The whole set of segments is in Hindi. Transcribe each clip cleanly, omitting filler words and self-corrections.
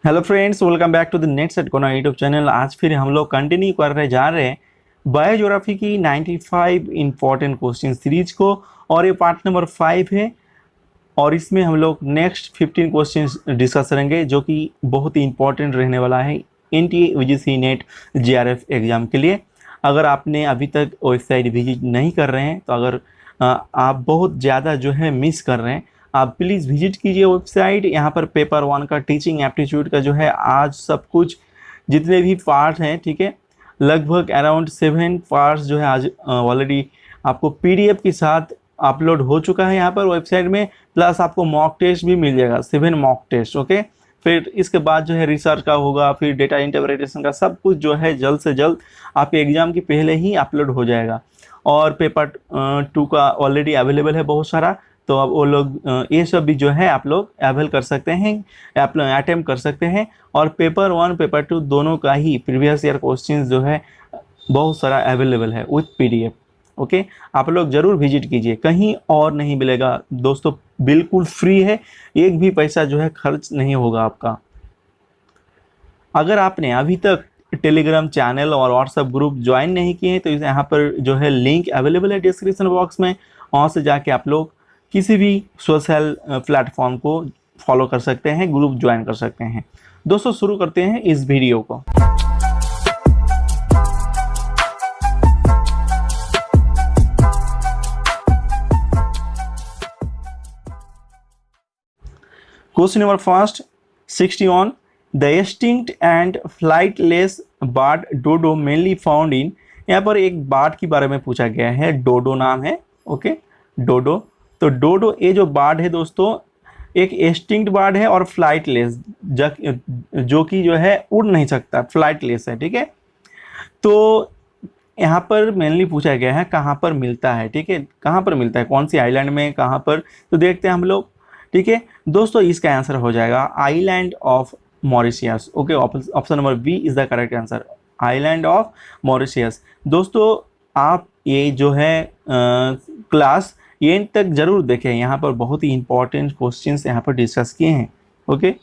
Hello friends, welcome back to the next एट कोना यूट्यूब चैनल। आज फिर हम लोग कंटिन्यू कर रहे जा रहे हैं बायोज्योग्राफी की 95 इंपॉर्टेंट क्वेश्चन सीरीज को, और ये पार्ट नंबर 5 है। और इसमें हम लोग नेक्स्ट 15 क्वेश्चन डिस्कस करेंगे जो कि बहुत ही इंपॉर्टेंट रहने वाला है NTA UGC net JRF exam के लिए। अगर आपने अभी तक वेबसाइट विजिट नहीं कर रहे हैं तो अगर आप बहुत ज़्यादा जो है मिस कर रहे हैं, आप प्लीज़ विजिट कीजिए वेबसाइट। यहाँ पर पेपर 1 का टीचिंग एप्टीट्यूड का जो है आज सब कुछ जितने भी पार्ट हैं, ठीक है, लगभग अराउंड 7 पार्ट्स जो है आज ऑलरेडी आपको पीडीएफ के साथ अपलोड हो चुका है यहाँ पर वेबसाइट में। प्लस आपको मॉक टेस्ट भी मिल जाएगा, 7 मॉक टेस्ट। ओके, फिर इसके बाद जो है रिसर्च का होगा, फिर डेटा इंटरप्रिटेशन का, सब कुछ जो है जल्द से जल्द आपके एग्ज़ाम के पहले ही अपलोड हो जाएगा। और पेपर 2 का ऑलरेडी अवेलेबल है बहुत सारा, तो अब वो लोग ये सब भी जो है आप लोग अवेल कर सकते हैं, अटेम्प्ट कर सकते हैं। और पेपर 1 पेपर 2 दोनों का ही प्रीवियस ईयर क्वेश्चंस जो है बहुत सारा अवेलेबल है विथ पीडीएफ। ओके, आप लोग ज़रूर विजिट कीजिए, कहीं और नहीं मिलेगा दोस्तों, बिल्कुल फ्री है, एक भी पैसा जो है खर्च नहीं होगा आपका। अगर आपने अभी तक टेलीग्राम चैनल और व्हाट्सएप ग्रुप ज्वाइन नहीं किए हैं तो यहाँ पर जो है लिंक अवेलेबल है डिस्क्रिप्शन बॉक्स में, वहाँ से जाके आप लोग किसी भी सोशल प्लेटफॉर्म को फॉलो कर सकते हैं, ग्रुप ज्वाइन कर सकते हैं। दोस्तों शुरू करते हैं इस वीडियो को। Question number first 61, the extinct and flightless bird dodo mainly found in. यहाँ पर एक बर्ड के बारे में पूछा गया है, डोडो नाम है। ओके, डोडो। तो डोडो ये जो बर्ड है दोस्तों, एक एक्सटिंक्ट बर्ड है और फ्लाइटलेस, जो कि जो है उड़ नहीं सकता, फ्लाइटलेस है। ठीक है, तो यहाँ पर मेनली पूछा गया है कहाँ पर मिलता है। ठीक है, कहाँ पर मिलता है, कौन सी आइलैंड में, कहाँ पर, तो देखते हैं हम लोग। ठीक है दोस्तों, इसका आंसर हो जाएगा island of Mauritius. Okay, option number B is the correct answer, island of Mauritius. दोस्तों आप ये जो है क्लास एंड तक जरूर देखें, यहाँ पर बहुत ही इंपॉर्टेंट क्वेश्चंस यहाँ पर डिस्कस किए हैं। ओके,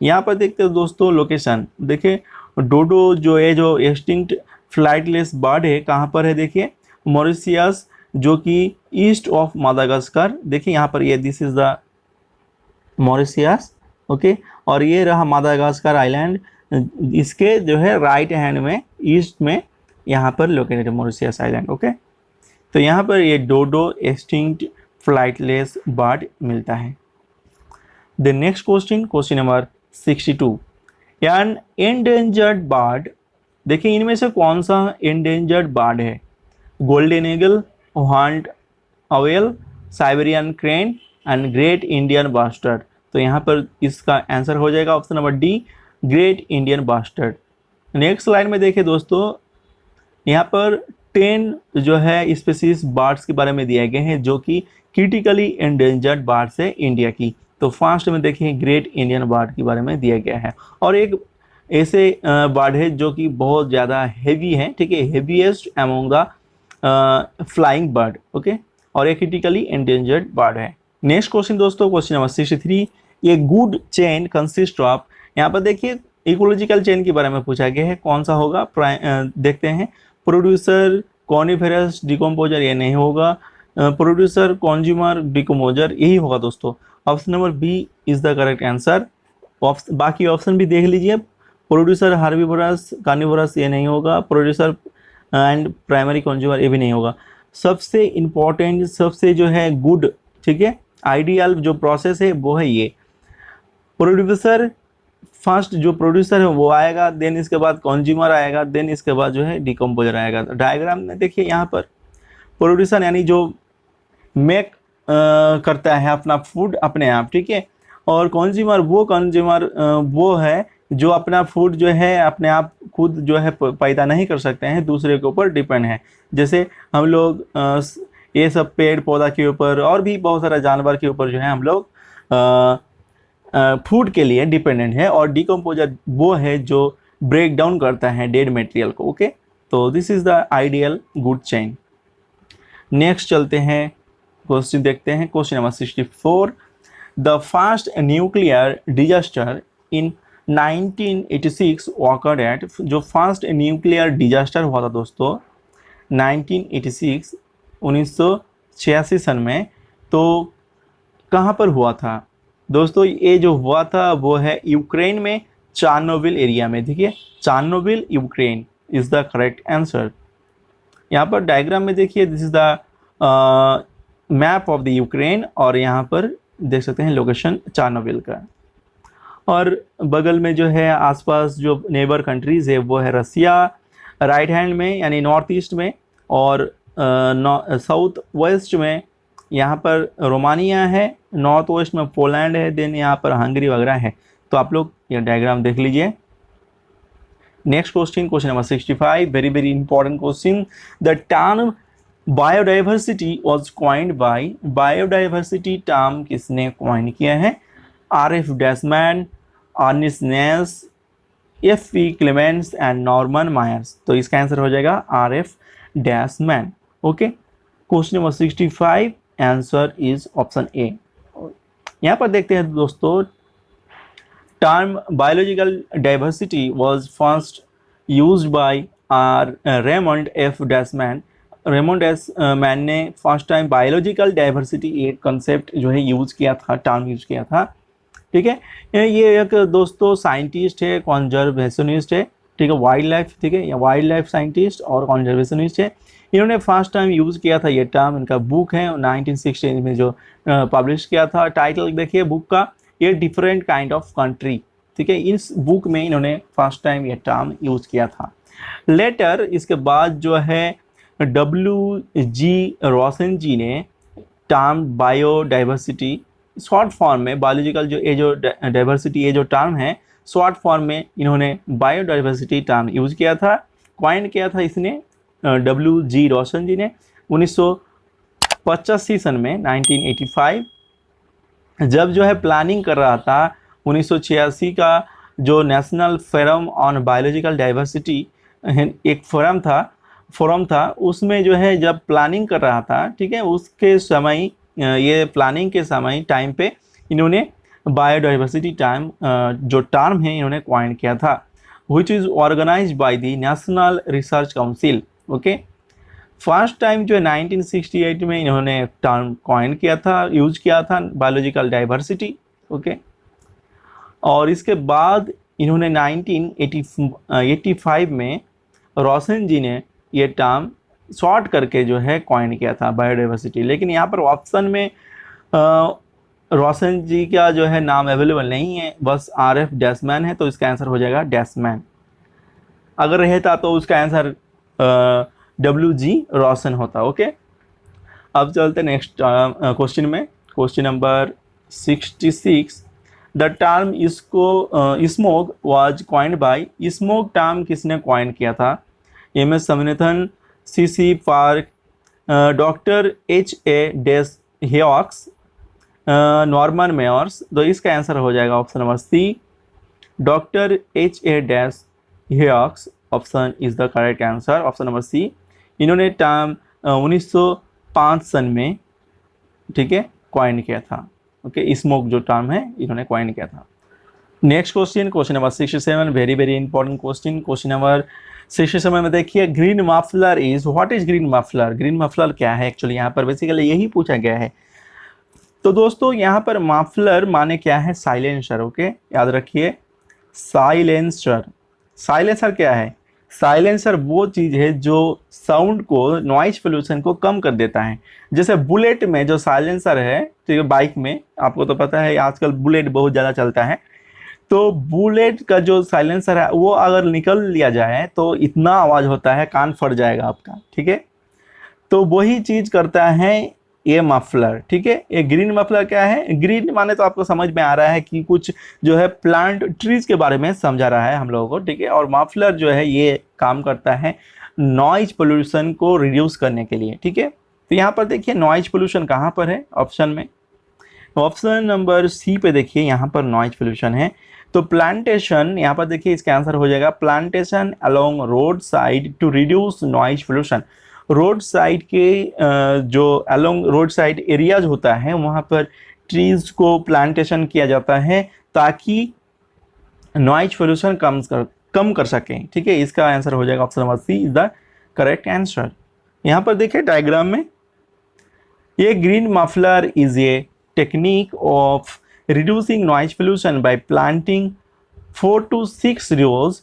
यहाँ पर देखते हो दोस्तों लोकेशन, देखिए डोडो जो है, जो एक्सटिंक्ट फ्लाइटलेस बर्ड है, कहाँ पर है, देखिए मॉरिशियस, जो कि ईस्ट ऑफ मादागास्कर। देखिए यहाँ पर ये this is the Mauritius. Okay, और ये रहा मादागास्कर आइलैंड, इसके जो है राइट हैंड में ईस्ट में यहाँ पर लोकेटेड मॉरिशियस आइलैंड। ओके, तो यहाँ पर ये डोडो एक्सटिंक्ट फ्लाइटलेस बर्ड मिलता है। The next question, question number 62, an endangered bird. देखिए इनमें से कौन सा एंडेंजर्ड बर्ड है, golden eagle, horned owl, Siberian crane and great Indian bustard. तो यहाँ पर इसका आंसर हो जाएगा option number D, great Indian bustard. Next line में देखिए दोस्तों, यहाँ पर 10 जो है स्पीसीज बर्ड्स के बारे में दिए गए हैं जो कि क्रिटिकली एंडेंजर्ड बर्ड्स है इंडिया की। तो फर्स्ट में देखिए ग्रेट इंडियन बर्ड के बारे में दिया गया है, और एक ऐसे बर्ड है जो कि बहुत ज़्यादा हैवी है। ठीक है, heaviest among the flying bird. Okay, और एक क्रिटिकली एंडेंजर्ड बर्ड है। नेक्स्ट क्वेश्चन दोस्तों, क्वेश्चन नंबर 63, ये गुड चेन कंसिस्ट ऑफ। यहाँ पर देखिए इकोलॉजिकल चेन के बारे में पूछा गया है, कौन सा होगा, देखते हैं। प्रोड्यूसर, कॉनिफेरस, डिकम्पोजर, ये नहीं होगा। प्रोड्यूसर, कंज्यूमर, डिकम्पोजर, यही होगा दोस्तों। Option number B is the correct answer. बाकी ऑप्शन भी देख लीजिए, प्रोड्यूसर, हार्बीवोरस, कार्निवोरस, ये नहीं होगा। प्रोड्यूसर एंड प्राइमरी कंज्यूमर, ये भी नहीं होगा। सबसे इम्पॉर्टेंट, सबसे जो है गुड, ठीक है, आइडियल जो प्रोसेस है वो है ये, प्रोड्यूसर फर्स्ट जो प्रोड्यूसर है वो आएगा, देन इसके बाद कंज्यूमर आएगा, देन इसके बाद जो है डिकम्पोजर आएगा। डायग्राम में देखिए यहाँ पर प्रोड्यूसर यानी जो मेक करता है अपना फूड अपने आप, ठीक है, और कंज्यूमर वो है जो अपना फूड जो है अपने आप खुद जो है पैदा नहीं कर सकते हैं, दूसरे के ऊपर डिपेंड है। जैसे हम लोग ये सब पेड़ पौधा के ऊपर और भी बहुत सारा जानवर के ऊपर जो है हम लोग फूड के लिए डिपेंडेंट है, और डिकम्पोजर वो है जो ब्रेक डाउन करता है डेड मटेरियल को। ओके, तो this is the ideal good chain. Next चलते हैं, क्वेश्चन देखते हैं, question number 64, the first nuclear disaster in 1986 occurred at, जो फर्स्ट न्यूक्लियर डिजास्टर हुआ था दोस्तों 1986 1986 सन में, तो कहाँ पर हुआ था दोस्तों? ये जो हुआ था वो है यूक्रेन में, चार्नोबिल एरिया में। देखिए Chernobyl Ukraine is the correct answer. यहाँ पर डायग्राम में देखिए, this is the map of the Ukraine, और यहाँ पर देख सकते हैं लोकेशन चार्नोबिल का। और बगल में जो है आसपास जो नेबर कंट्रीज़ है वो है रसिया राइट हैंड में यानी नॉर्थ ईस्ट में, और साउथ वेस्ट में यहाँ पर रोमानिया है, नॉर्थ वेस्ट में पोलैंड है, देन यहाँ पर हंगरी वगैरह है। तो आप लोग ये डायग्राम देख लीजिए। Next question, question number 65, very very important question. The term biodiversity was coined by, biodiversity term किसने क्वाइन किया है? R.F. Dasmann, Ernest Nelles, F.V. Clements and Norman Myers. तो इसका आंसर हो जाएगा R.F. Dasmann. Okay, question number 65, answer is option A. यहाँ पर देखते हैं दोस्तों, term biological diversity was first used by Raymond F Dasmann. Raymond Dasmann ने फर्स्ट टाइम बायोलॉजिकल डाइवर्सिटी एक कंसेप्ट जो है यूज़ किया था, टर्म यूज़ किया था। ठीक है, ये एक दोस्तों साइंटिस्ट है, कॉन्जर्वेशनिस्ट है, ठीक है, वाइल्ड लाइफ, ठीक है, या वाइल्ड लाइफ साइंटिस्ट और कॉन्जर्वेशनिस्ट है। इन्होंने फर्स्ट टाइम यूज़ किया था ये टर्म, इनका बुक है 1960 में जो पब्लिश किया था। टाइटल देखिए बुक का, ये डिफरेंट काइंड ऑफ कंट्री। ठीक है, इस बुक में इन्होंने फर्स्ट टाइम ये टर्म यूज़ किया था। लेटर इसके बाद जो है W.G. रॉसन जी ने टर्म बायोडाइवर्सिटी शॉर्ट फॉर्म में, बायोलॉजिकल जो डाइवर्सिटी ये जो टर्म है शॉर्ट फॉर्म में इन्होंने बायोडाइवर्सिटी टर्म यूज़ किया था, क्वाइन किया था इसने W.G. रॉसन जी ने 1985 सन में, 1985 जब जो है प्लानिंग कर रहा था 1986 का जो national forum on biological diversity एक फोरम था, उसमें जो है जब प्लानिंग कर रहा था, ठीक है, उसके समय ये प्लानिंग के समय टाइम पे इन्होंने बायोडाइवर्सिटी टाइम जो टर्म है इन्होंने क्वाइन किया था, which is organised by the national research council. Okay, first time जो है 1968 में इन्होंने टर्म क्वाइन किया था, यूज किया था बायोलॉजिकल डाइवर्सिटी। ओके, और इसके बाद इन्होंने 1985 में रॉसन जी ने ये टर्म शॉर्ट करके जो है क्वाइन किया था बायोडाइवर्सिटी। लेकिन यहाँ पर ऑप्शन में रॉसन जी का जो है नाम अवेलेबल नहीं है, बस R.F. डैशमैन है, तो इसका आंसर हो जाएगा डैशमैन। अगर रहता तो उसका आंसर W.G. रॉसन होता। ओके, अब चलते नेक्स्ट क्वेश्चन में, question number 66। The term smoke was coined by, smoke term किसने क्वाइन किया था? M.S. Swaminathan, C.C. Park, doctor H.A. Des Voeux, Norman Myers. तो इसका आंसर हो जाएगा option number C, doctor H.A. Des Voeux. Option is the correct answer, option number C. इन्होंने टर्म 1905 सन में, ठीक है, क्वाइन किया था। ओके, स्मोक जो टर्म है इन्होंने क्वाइन किया था। Next question, question number 67, very very important question. Question number 67 में देखिए, green muffler is, what is green muffler? Green muffler क्या है? एक्चुअली यहाँ पर बेसिकली यही पूछा गया है। तो दोस्तों यहाँ पर मफलर माने क्या है? साइलेंसर। ओके, याद रखिए, साइलेंसर। साइलेंसर क्या है? साइलेंसर वो चीज़ है जो साउंड को, नॉइज पोल्यूशन को कम कर देता है। जैसे बुलेट में जो साइलेंसर है, ठीक है, बाइक में आपको तो पता है आजकल बुलेट बहुत ज़्यादा चलता है, तो बुलेट का जो साइलेंसर है वो अगर निकल लिया जाए तो इतना आवाज़ होता है, कान फट जाएगा आपका। ठीक है, तो वही चीज़ करता है ये मफलर। ठीक है, ये ग्रीन मफलर क्या है? ग्रीन माने तो आपको समझ में आ रहा है कि कुछ जो है प्लांट ट्रीज के बारे में समझा रहा है हम लोगों को। ठीक है, और मफलर जो है ये काम करता है नॉइज पोल्यूशन को रिड्यूस करने के लिए। ठीक है, तो यहाँ पर देखिए नॉइज पोल्यूशन कहाँ पर है ऑप्शन में? ऑप्शन नंबर सी पे देखिए, यहाँ पर नॉइज पोल्यूशन है। तो प्लांटेशन, यहाँ पर देखिए इसका आंसर हो जाएगा plantation along road side to reduce noise pollution. Road side के जो अलोंग रोड साइड एरियाज होता है वहाँ पर ट्रीज को प्लांटेशन किया जाता है ताकि नॉइज पोल्यूशन कम कर सकें। ठीक है, इसका आंसर हो जाएगा option number C is the correct answer. यहाँ पर देखिए डायग्राम में, ये green muffler is a technique of reducing noise pollution by planting 4 to 6 rows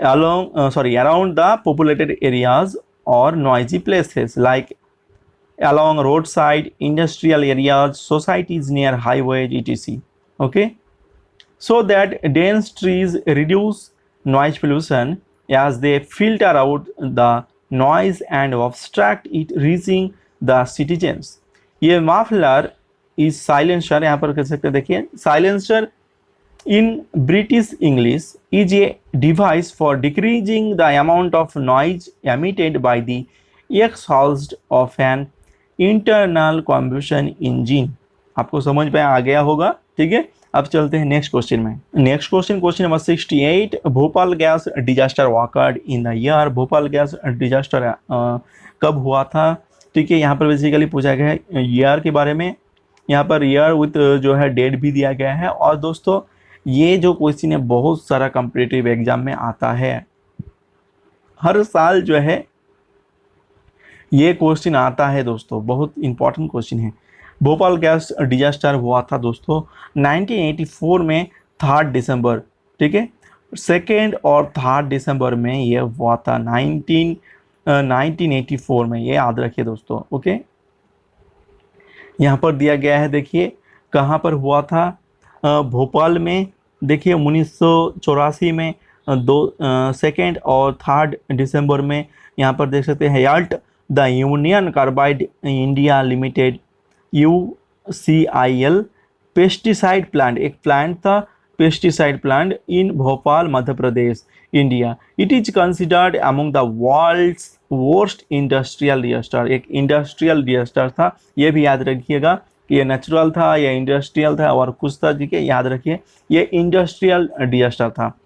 around the populated areas or noisy places like along roadside, industrial areas, societies near highways, etc. Okay, so that dense trees reduce noise pollution as they filter out the noise and obstruct it reaching the citizens. ये muffler is silencer, यहाँ पर कह सकते हैं, देखिए silencer in British English is a device for decreasing the amount of noise emitted by the exhaust of an internal combustion engine। आपको समझ में आ गया होगा। ठीक है, अब चलते हैं नेक्स्ट क्वेश्चन में। Next question number 68, Bhopal gas disaster occurred in the year. Bhopal gas disaster कब हुआ था? ठीक है, यहाँ पर बेसिकली पूछा गया है ईयर के बारे में। यहाँ पर ईयर विथ जो है डेट भी दिया गया है। और दोस्तों ये जो क्वेश्चन है बहुत सारा कॉम्पिटिटिव एग्जाम में आता है, हर साल जो है ये क्वेश्चन आता है दोस्तों, बहुत इंपॉर्टेंट क्वेश्चन है। भोपाल गैस डिजास्टर हुआ था दोस्तों 1984 में 3 दिसंबर। ठीक है, 2 और 3 दिसंबर में ये हुआ था 1984 में, ये याद रखिए दोस्तों। ओके, यहाँ पर दिया गया है, देखिए कहाँ पर हुआ था। भोपाल में देखिए 1984 में 2 और 3 दिसंबर में। यहाँ पर देख सकते हैं याल्ट the Union Carbide India Limited UCIL pesticide plant, एक प्लांट था pesticide plant in Bhopal Madhya Pradesh India. It is considered among the world's worst industrial disaster, एक इंडस्ट्रियल डिजास्टर था। ये भी याद रखिएगा कि ये नेचुरल था या इंडस्ट्रियल था और कुछ था। ठीक है, याद रखिए ये इंडस्ट्रियल डिजास्टर था।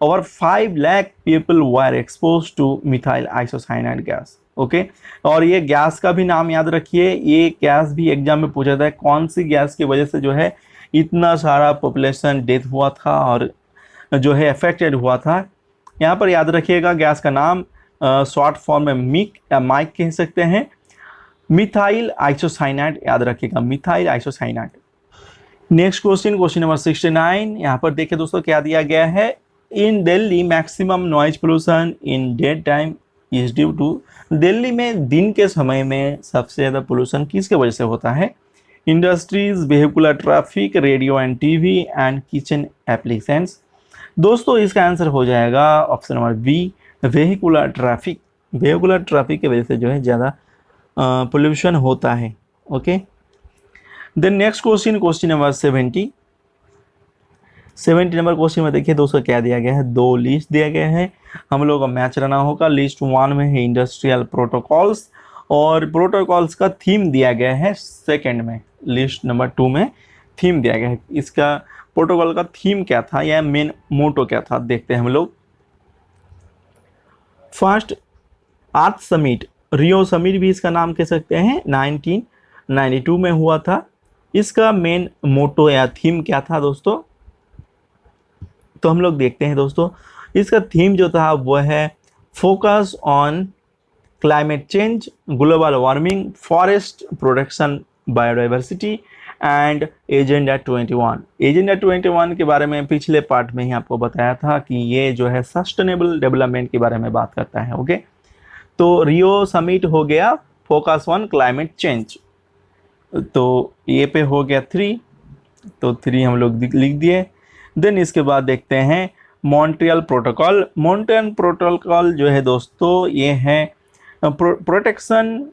Over 5 lakh people were expose two methyl isocyanide gas. Okay, और ये गैस का भी नाम याद रखिए, ये गैस भी एग्जाम में पूछा था, कौन सी गैस की वजह से जो है इतना सारा पॉपुलेशन डेथ हुआ था और जो है अफेक्टेड हुआ था। यहाँ पर याद रखिएगा गैस का नाम शॉर्ट फॉर्म में मिक या माइक कह सकते हैं, मिथाइल आइसोसाइनाइड, याद रखिएगा methyl isocyanide. Next question number 69, यहाँ पर देखिए दोस्तों क्या दिया गया है। In Delhi maximum noise pollution in day time is due to, Delhi में दिन के समय में सबसे ज़्यादा पोल्यूशन किसके वजह से होता है? Industries, vehicular traffic, radio and TV and kitchen applications. दोस्तों इसका आंसर हो जाएगा option number B, vehicular traffic. Vehicular traffic की वजह से जो है ज़्यादा पोल्यूशन होता है। Okay, then next question number 70 number question में देखिए दोस्तों क्या दिया गया है। 2 लिस्ट दिया गया है, हम लोग को मैच रहना होगा। लिस्ट 1 में है इंडस्ट्रियल प्रोटोकॉल्स और प्रोटोकॉल्स का थीम दिया गया है 2 में। लिस्ट नंबर 2 में थीम दिया गया है, इसका प्रोटोकॉल का थीम क्या था या मेन मोटो क्या था, देखते हैं हम लोग। फर्स्ट अर्थ समिट, रियो समिट भी इसका नाम कह सकते हैं, 1992 में हुआ था। इसका मेन मोटो या थीम क्या था दोस्तों? तो हम लोग देखते हैं दोस्तों, इसका थीम जो था वो है focus on climate change, global warming, forest protection, biodiversity and agenda 21। Agenda 21 के बारे में पिछले पार्ट में ही आपको बताया था कि ये जो है सस्टेनेबल डेवलपमेंट के बारे में बात करता है। ओके, तो रियो समिट हो गया फोकस ऑन क्लाइमेट चेंज, तो ये पे हो गया 3, तो 3 हम लोग लिख दिए। देन इसके बाद देखते हैं मॉन्ट्रियल प्रोटोकॉल। मॉन्ट्रियल प्रोटोकॉल जो है दोस्तों ये है protection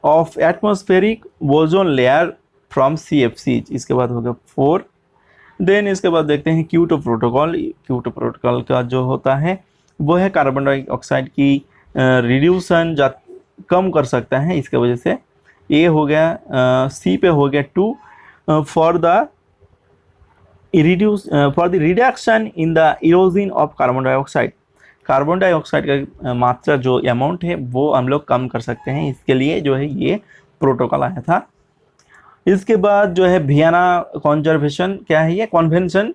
of atmospheric ozone layer from CFC। इसके बाद हो गया 4। देन इसके बाद देखते हैं क्योटो प्रोटोकॉल। क्योटो प्रोटोकॉल का जो होता है वो है कार्बन डाइऑक्साइड की रिड्यूसन कम कर सकता है, इसके वजह से ये हो गया। C पे हो गया 2 for the reduction in the erosion of carbon dioxide. Carbon dioxide का मात्रा जो अमाउंट है वो हम लोग कम कर सकते हैं, इसके लिए जो है ये प्रोटोकॉल आया था। इसके बाद जो है वियना कॉन्जर्वेशन क्या है, ये कॉन्वेंशन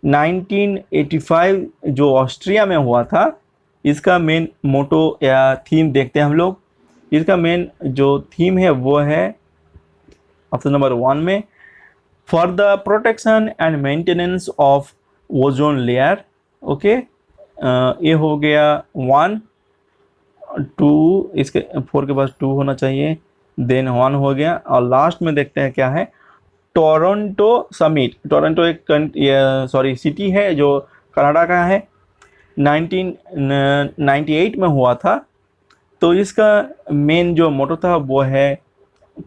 1985 जो ऑस्ट्रिया में हुआ था, इसका मेन मोटो या थीम देखते हैं हम लोग। इसका मेन जो थीम है वो है ऑप्शन नंबर 1 में, for the protection and maintenance of ozone layer. Okay, ये हो गया 1, 2, इसके 4 के पास 2 होना चाहिए, देन 1 हो गया। और लास्ट में देखते हैं क्या है, टोरंटो समिट। टोरंटो एक सिटी है जो कनाडा का है, 1998 में हुआ था। तो इसका मेन जो मोटो था वो है,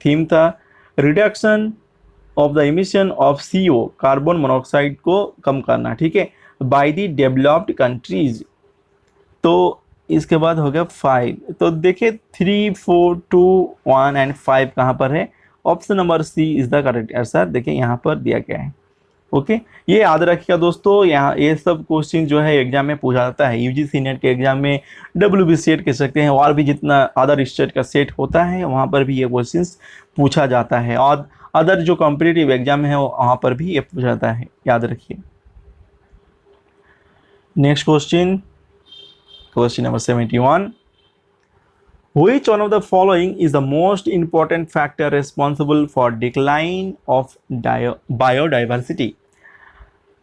थीम था, reduction of the emission of CO, carbon monoxide को कम करना, ठीक है, बाय द डेवलप्ड कंट्रीज। तो इसके बाद हो गया 5। तो देखिए 3, 4, 2, 1 एंड 5 कहाँ पर है? Option number C is the correct answer, देखिए यहाँ पर दिया गया है। ओके, ये याद रखिएगा दोस्तों, यहाँ ये सब क्वेश्चन जो है एग्जाम में पूछा जाता है। UGC नेट के एग्जाम में, WB सेट कह सकते हैं, और भी जितना अदर स्टेट का सेट होता है वहाँ पर भी ये क्वेश्चन पूछा जाता है, और अदर जो कॉम्पिटिटिव एग्जाम है वहाँ पर भी ये पूछा जाता है, याद रखिए। Next question number 71, which one of the following is the most important factor responsible for decline of biodiversity?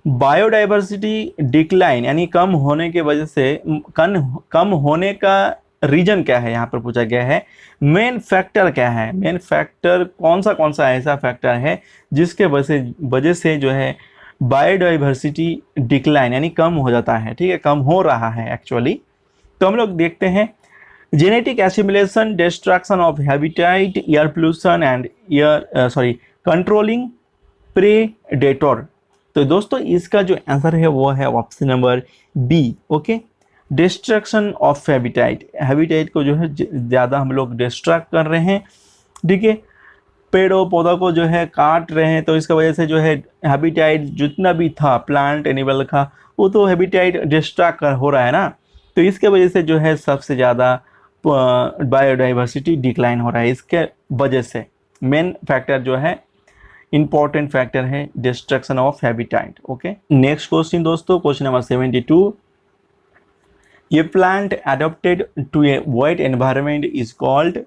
Biodiversity decline यानी कम होने के वजह से, कम होने का रीजन क्या है, यहाँ पर पूछा गया है। मेन फैक्टर क्या है? मेन फैक्टर कौन सा ऐसा फैक्टर है जिसके वजह से जो है बायोडाइवर्सिटी डिक्लाइन यानी कम हो जाता है, ठीक है, कम हो रहा है एक्चुअली। तो हम लोग देखते हैं, genetic assimilation, destruction of habitat, air pollution and controlling predator. तो दोस्तों इसका जो आंसर है वो है option number B। Okay, destruction of habitat को जो है ज़्यादा हम लोग डिस्ट्रैक्ट कर रहे हैं, ठीक है, पेड़ों पौधों को जो है काट रहे हैं, तो इसका वजह से जो है हैबिटेट जितना भी था प्लांट एनिमल का, वो तो हैबिटेट डिस्ट्रैक्ट हो रहा है ना। तो इसके वजह से जो है सबसे ज़्यादा बायोडाइवर्सिटी डिक्लाइन हो रहा है। इसके वजह से मेन फैक्टर जो है, इंपॉर्टेंट फैक्टर है, destruction of habitat. Okay, next question दोस्तों, क्वेश्चन नंबर 72, ये plant adopted to a wet environment is called.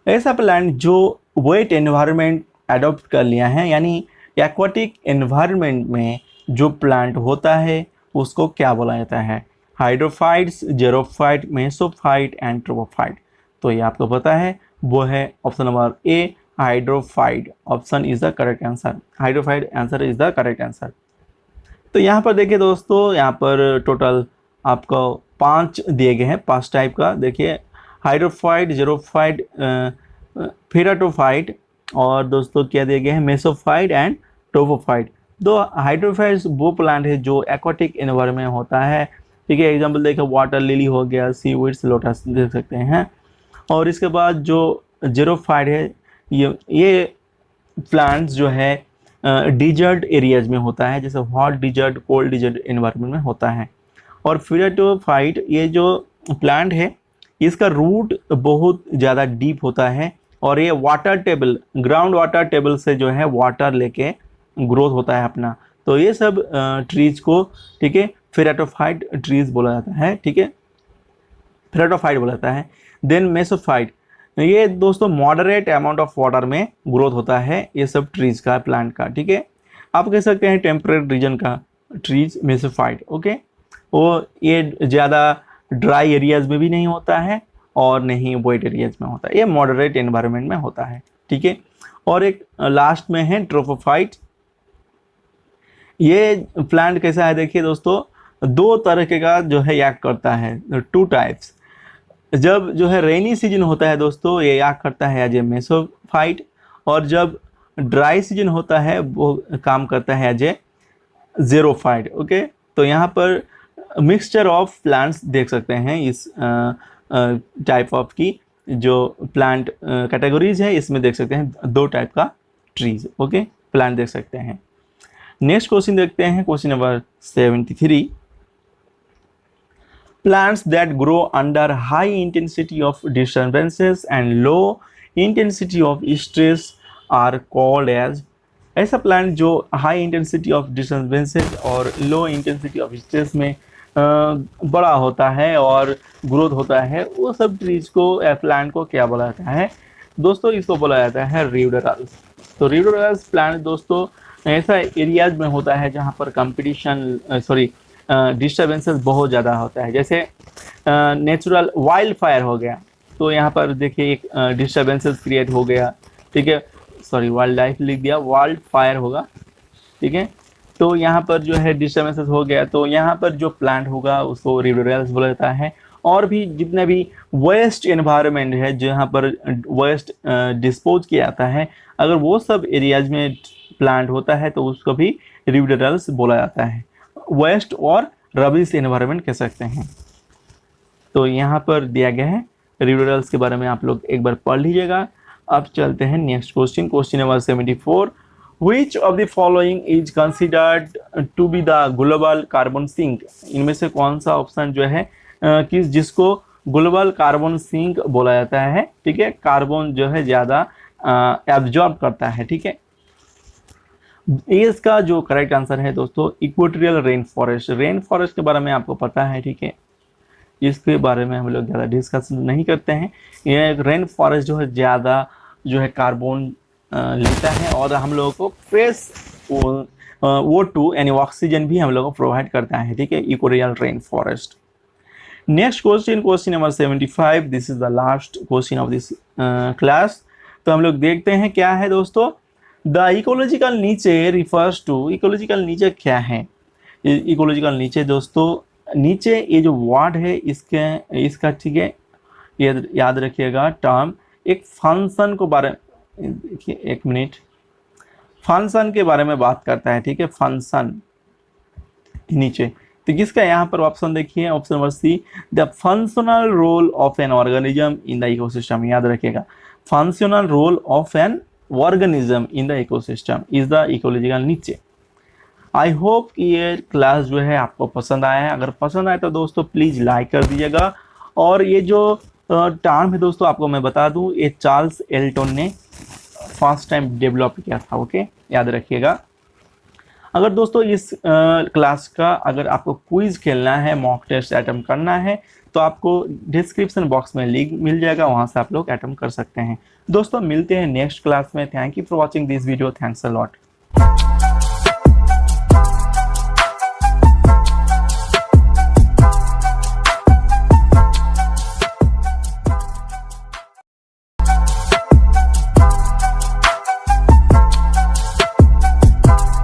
ऐसा प्लांट जो वेट एनवायरनमेंट एडॉप्ट कर लिया है, यानी एक्वाटिक एनवायरनमेंट में जो प्लांट होता है उसको क्या बोला जाता है? Hydrophytes, xerophyte, mesophyte and tropophyte. तो ये आपको पता है, वो है option number A, hydrophyte. Option is the correct answer, hydrophyte answer is the correct answer. तो यहाँ पर देखिए दोस्तों, यहाँ पर टोटल आपको 5 दिए गए हैं, 5 टाइप का। देखिए हाइड्रोफाइट, जेरोफाइट, फेराटोफाइट, और दोस्तों क्या दिए गए हैं, मेसोफाइट एंड ट्रोपोफाइट। दो हाइड्रोफाइट्स वो प्लांट है जो एक्वाटिक एनवायरनमेंट में होता है, ठीक है। एग्जाम्पल देखो, वाटर लिली हो गया, सीवीड्स, लोटस देख सकते हैं। और इसके बाद जो जेरोफाइट है, ये प्लांट्स जो है डिजर्ट एरियाज में होता है, जैसे hot desert, cold desert environment में होता है। और फेराटोफाइट ये जो प्लांट है, इसका रूट बहुत ज़्यादा डीप होता है, और ये water table, ground water table से जो है वाटर लेके ग्रोथ होता है अपना। तो ये सब ट्रीज को, ठीक है, फेराटोफाइट ट्रीज बोला जाता है, ठीक है, फेराटोफाइट बोला जाता है। देन मेसोफाइट, ये दोस्तों मॉडरेट अमाउंट ऑफ वाटर में ग्रोथ होता है ये सब ट्रीज का, प्लांट का, ठीक है। आप कह सकते हैं टेम्परेट रीजन का ट्रीज मेसोफाइट। ओके, वो ये ज़्यादा ड्राई एरियाज में भी नहीं होता है और नहीं वेट एरियाज में होता है, ये मॉडरेट एनवायरनमेंट में होता है, ठीक है। और एक लास्ट में है ट्रोपोफाइट। ये प्लांट कैसा है, देखिए दोस्तों, 2 तरह का जो है याक करता है, 2 टाइप्स। जब जो है रेनी सीजन होता है दोस्तों, ये याक करता है एज ए मेसोफाइट, और जब ड्राई सीजन होता है वो काम करता है एज ए जेरोफाइट। ओके, तो यहाँ पर मिक्सचर ऑफ प्लांट्स देख सकते हैं, इस टाइप ऑफ की जो प्लांट कैटेगरीज है, इसमें देख सकते हैं 2 टाइप का ट्रीज, ओके, प्लांट देख सकते हैं। नेक्स्ट क्वेश्चन देखते हैं, question number 73, plants that grow under high intensity of disturbances and low intensity of stress are called as। ऐसा प्लांट जो हाई इंटेंसिटी ऑफ डिस्टर्बेंसेस और लो इंटेंसिटी ऑफ स्ट्रेस में बड़ा होता है और ग्रोथ होता है, वो सब ट्रीज को प्लांट को क्या बोला जाता है दोस्तों? इसको बोला जाता है रिवोडेरल्स। तो रिवोडेरल्स प्लांट दोस्तों ऐसा एरियाज में होता है जहाँ पर कंपटीशन डिस्टर्बेंसेस बहुत ज़्यादा होता है। जैसे नेचुरल वाइल्ड फायर हो गया, तो यहाँ पर देखिए एक डिस्टर्बेंसेस क्रिएट हो गया, ठीक है, सॉरी वाइल्ड लाइफ लिख दिया, वाइल्ड फायर होगा, ठीक है। तो यहाँ पर जो है डिस्टर्बेंसेस हो गया, तो यहाँ पर जो प्लांट होगा उसको रिवोडेरल्स बोला जाता है। और भी जितने भी वेस्ट एनवायरनमेंट है जहाँ पर वेस्ट डिस्पोज किया जाता है, अगर वो सब एरियाज में प्लांट होता है तो उसको भी रिवोडेरल्स बोला जाता है। वेस्ट और रबिश एनवायरनमेंट कह सकते हैं। तो यहाँ पर दिया गया है रिवोडेरल्स के बारे में, आप लोग एक बार पढ़ लीजिएगा। अब चलते हैं next question, question number 74। Which of the following is considered to be the global carbon sink? इनमें से कौन सा ऑप्शन जो है जिसको ग्लोबल कार्बन सिंक बोला जाता है, ठीक है, कार्बन जो है ज़्यादा एब्जॉर्ब करता है, ठीक है। इसका जो करेक्ट आंसर है दोस्तों equatorial rain forest. Rain forest के बारे में आपको पता है, ठीक है, इसके बारे में हम लोग ज़्यादा डिस्कस नहीं करते हैं। ये रेन फॉरेस्ट जो है ज़्यादा जो है कार्बन लेता है और हम लोगों को फ्रेश O2 यानी ऑक्सीजन भी हम लोगों को प्रोवाइड करता है, ठीक है, equatorial rain forest. Next question, question number 75। This is the last question of this class. तो हम लोग देखते हैं क्या है दोस्तों। द इकोलॉजिकल नीचे रिफर्स टू, इकोलॉजिकल नीचे क्या है? इकोलॉजिकल नीचे दोस्तों, नीचे ये जो वर्ड है इसका ठीक है, ये याद रखिएगा टर्म एक फंक्शन को बारे में, देखिए एक मिनट, फंक्शन के बारे में बात करता है, ठीक है, फंक्शन नीचे। तो किसका यहाँ पर ऑप्शन देखिए, option number C, the functional role of an organism in the ecosystem. याद रखिएगा, functional role of an organism in the ecosystem is the ecological niche. I hope ये क्लास जो है आपको पसंद आया है। अगर पसंद आए तो दोस्तों प्लीज़ लाइक कर दीजिएगा। और ये जो टर्म है दोस्तों आपको मैं बता दूं, ये चार्ल्स एल्टन ने फर्स्ट टाइम डेवलप किया था, ओके, याद रखिएगा। अगर दोस्तों इस क्लास का अगर आपको क्विज खेलना है, मॉक टेस्ट अटेम्प्ट करना है, तो आपको डिस्क्रिप्शन बॉक्स में लिंक मिल जाएगा, वहाँ से आप लोग अटेम्प्ट कर सकते हैं। दोस्तों मिलते हैं नेक्स्ट क्लास में। Thank you for watching this video, thanks a lot.